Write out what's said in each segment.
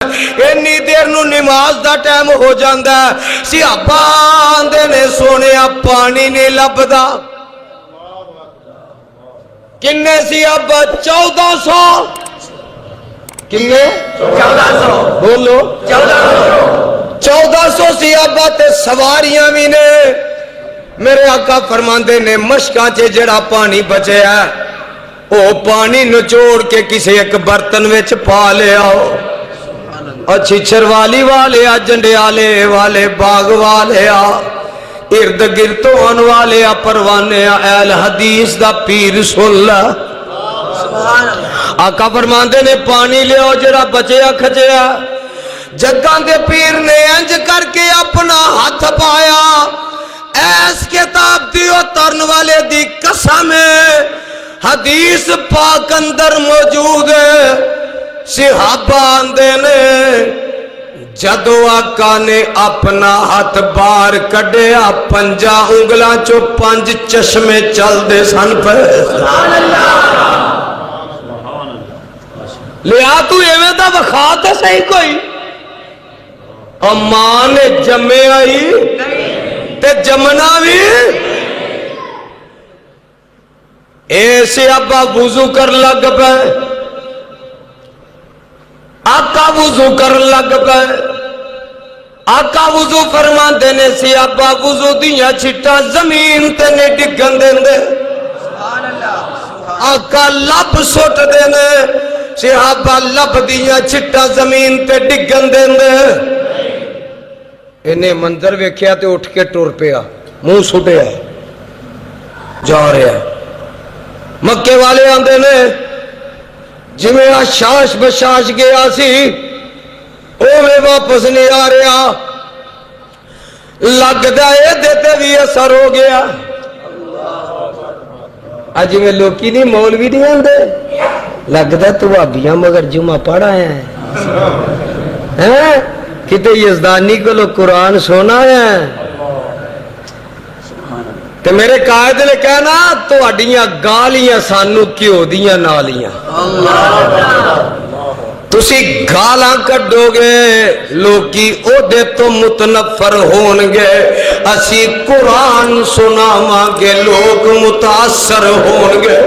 any دیر نو نماز the time ہو جاندا ہے صحابہ آندے نے سونیا پانی نہیں لبدا کنے صحابہ 1400 کنے 1400 بولو 1400 صحابہ تے سواریاں بھی نے میرے آقا فرماندے نے مشکاں چے جڑا پانی بچے ہے او پانی نچوڑ کے کسی ایک برتن وچ پا لے آؤ اچھی چھروالی والے آ جنڈیالے والے باغ والے آ ارد گرتون والے آ پروانے آ اہل حدیث دا پیر سن لا آقا فرماندے نے پانی لے آؤ جڑا بچے کھچے جگاں دے پیر نے انج کر کے اپنا ہاتھ پایا ایس کتاب دیو ترن والے دی قسم حدیث پاک اندر موجود ہے صحابہ آندے نے جدو آقا نے اپنا ہاتھ بار کڈیا پنجا انگلاں چو 5 چشمے چل دے سن پہ لیا تو ایویں دا وخا تے صحیح کوئی ماں نے جمے آئی تے جمنا بھی ایسے ابا وضو کر لگ پہ آقا وضو کر لگ پہ آقا وضو فرما دینے سی ابا وضو دیا چھٹا زمین تے نے ڈگن دیندے آقا لب سوٹ دینے صحابہ لب دیا چھٹا زمین تے ڈگن دیندے انہیں منظر ویکھیا تے اٹھ کے ٹور پیا منہ سٹے ہے جا رہے ہیں مکے والے آندے نے جی میں شاش بشاش گیا سی او میں واپس نہیں آ رہا لگ دائے دیتے بھی اثر ہو گیا آج میں لوکی نہیں مولوی نہیں آندے لگ دا تو ابیاں مگر جمعہ پڑھا ہے کتے یزدانی کو لوگ قرآن سونا ہے کہ میرے قائد نے کہنا تو اڈیاں گالیاں سانو کیوں دیاں نالیاں تسی گالاں کڈو گے لوگی او دے تو متنفر ہونگے اسی قرآن سنا مانگے لوگ متاثر ہونگے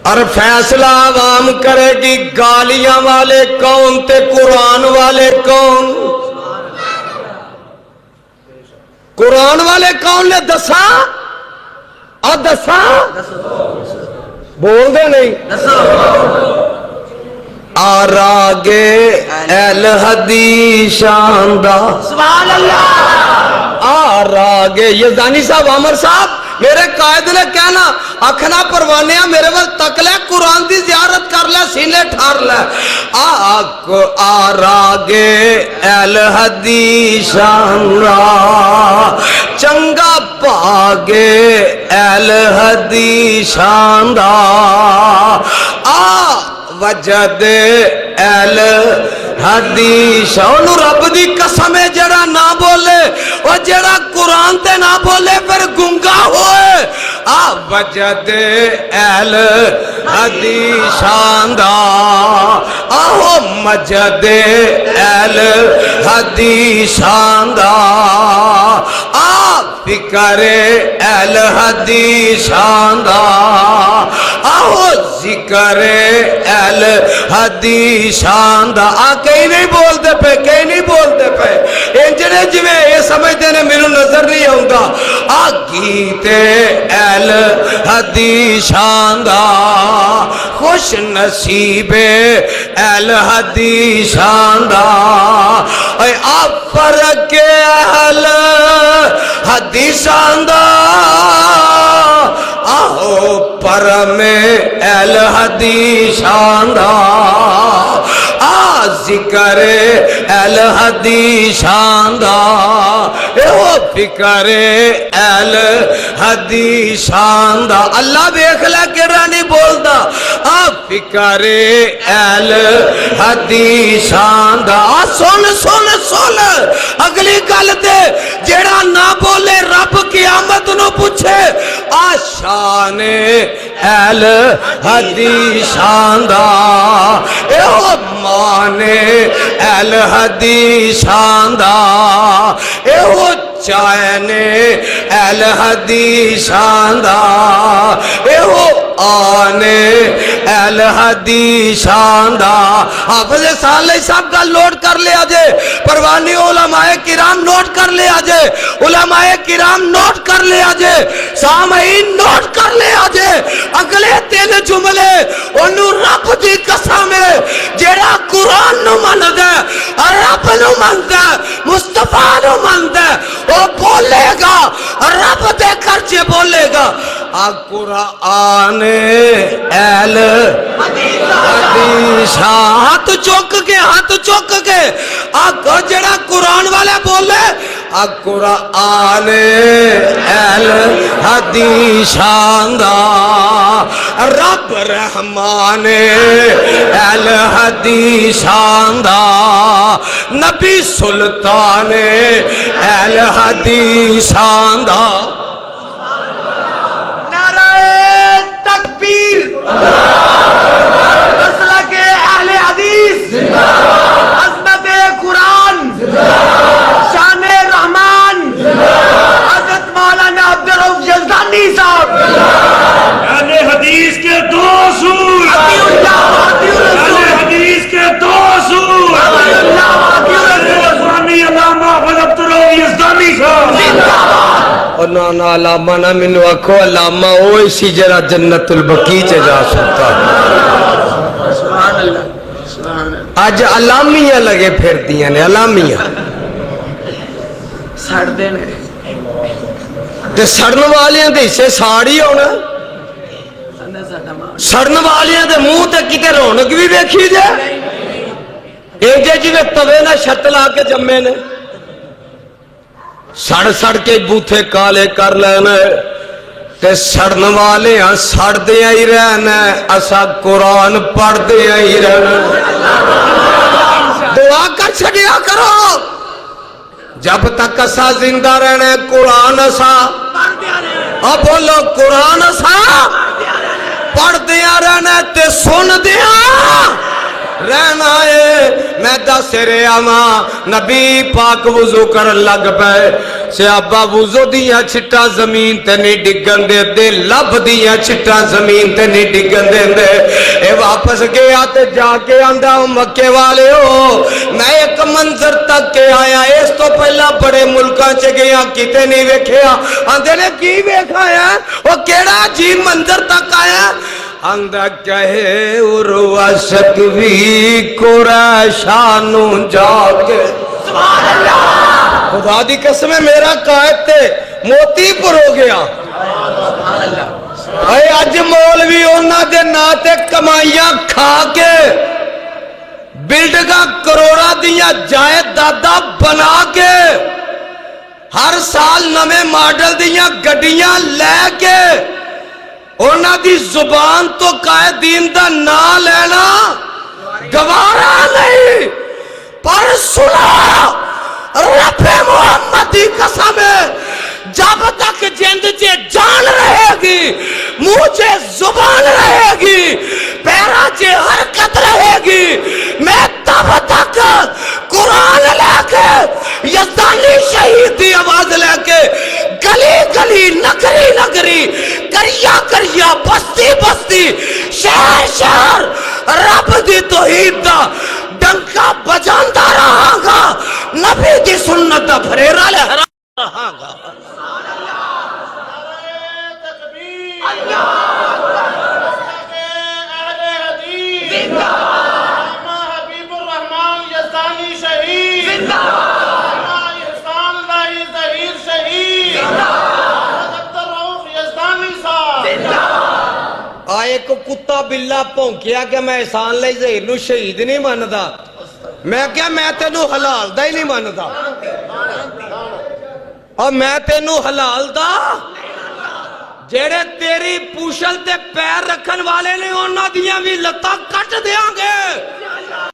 اور فیصلہ عوام کرے گی گالیاں والے کون تے قرآن والے کون قرآن والے کون نے دسا اور دسا بول دے نہیں آراگے اہل حدیث شاندہ سبحان اللہ آراگے یزدانی صاحب عمر صاحب میرے قائد نے کہنا اکھنا پروانیاں میرے وقت تک لے قرآن دی زیارت کر لے سینے ٹھار لے آراگے اہل حدیث شاندہ چنگا پاگے اہل حدیث شاندہ وجد اہل حدیث انہوں رب دی قسم ہے جڑا نہ بولے اور جڑا قرآن تے نہ بولے پھر گنگا ہوئے وجد اہل حدیث شاندہ آہو مجد اہل حدیث شاندہ فکر اہل حدیث شاندہ آہو ذکر اہل حدیث شاندہ کہیں نہیں بولتے پہ کہیں نہیں بولتے پہ انجنے جی میں یہ سمجھتے ہیں میرے نظر نہیں ہوگا گیتے اہل حدیث شاندہ خوش نصیب اہل حدیث شاندہ آپ فرق اہل حدیث شاندہ آہو پرم اہل حدیث شاندہ ذکر اہل حدیث شاندہ فکر اہل حدیث شاندہ اللہ بیخ لے کے رانی بولدا فکر اہل حدیث شاندہ سن سن سن اگلی گل تے جیڑا نہ بولے رب قیامت نو پوچھے شان اہل حدیث شاندہ حدیثاں دا ایہو چائنے اہل حدیثاں دا ایہو آنے اہل حدیثاں دا حافظ صالح صاحب کا نوٹ کر لیا جے پروانی علماء کرام نوٹ کر لیا جے علماء کرام نوٹ کر لیا جے سامعین نوٹ کر لیا جے اگلے 3 جملے انہوں رب دی قسم ہے جیڑا قرآن نو مند ہے رب نو مند ہے مصطفیٰ نو مند ہے وہ بولے گا رب دے کرچے بولے گا قرآن اہل حدیث ہاتھ چوک کے آگا جڑا قرآن والے بولے قرآن اہل حدیث دا رب رحمان اہل حدیث دا نبی سلطان اہل حدیث دا مسلک اہل حدیث عظمت قرآن شان رحمان حضرت مولانا عبدالرؤوف یزدانی صاحب اہل حدیث کے 2 اصول اہل حدیث کے 2 اصول قرآنی علامہ حافظ عبدالرؤوف یزدانی صاحب اور نانا علامہ نہ منو اکھو علامہ او اسی جرہ جنت البقیع چے جا سکتا آج علامیاں لگے پھر دیاں نے علامیاں سڑ دینے تے سڑن والیاں دے اسے ساڑی ہونا سڑن والیاں دے منہ تے کتے رونق بھی دیکھی جائے ایک جے جی میں توے نہ شتلا کے جمعے نے سڑ کے بوتھے کالے کر لینے تے سڑن والے ہاں سڑ دیا ہی رہنا اسا قرآن پڑھ دیا ہی رہنا دعا کر چھڑیا کرو جب تک اسا زندہ رہنے قرآن اسا اب بولو قرآن اسا پڑھ دیا رہنا تے سن دیا رہنا ہے میں دس رہا ماں نبی پاک وضو کر لگ پے صحابہ وضو دیاں چھٹا زمین تے نہیں ڈگن دے دے لب دیاں چھٹا زمین تے نہیں ڈگن دے دے اے واپس گیا تے جا کے آندہ مکے والے ہو میں ایک منظر تک کے آیا اس تو پہلا بڑے ملکاں چے گیا کتے نہیں ویکھیا آندے نے کی ویکھایا وہ کیڑا عجیب منظر تک آیا اندہ کہے اروا شکوی قریشانو جاگے سبحان اللہ خدا دی قسم ہے میرا قائد تے موتی پر ہو گیا اے آج مولوی اونا دے ناتے کمائیاں کھا کے بلڈگا کروڑا دیا جائے دادا بنا کے ہر سال نمیں ماڈل دیا گڑیاں لے کے اونا دی زبان تو قائدین دا نا لینا گوارا نہیں پر سنا رب محمد دی قسم ہے جب تک جند چے جان رہے گی مجھے زبان رہے گی پیرا چے حرکت رہے گی میں تب تک قرآن لے کے یزدانی شہید دی آواز لے کے گلی گلی نگری نگری کریا کریا بستی بستی شہر شہر رب دی توحید دا ڈنکا بجاندہ رہا گا نبی دی سنت دا پھریرا لہرا رہا گا آئے کو کتا بلا پونکیا کہ میں احسان لئی زہر نو شہید نہیں ماندا میں کیا میں تینو حلال دا ہی نہیں ماندا اور میں تینو حلال دا جیڑے تیری پوشل تے پیر رکھن والے نے انہاں دیاں بھی لتاں کٹ دیاں گے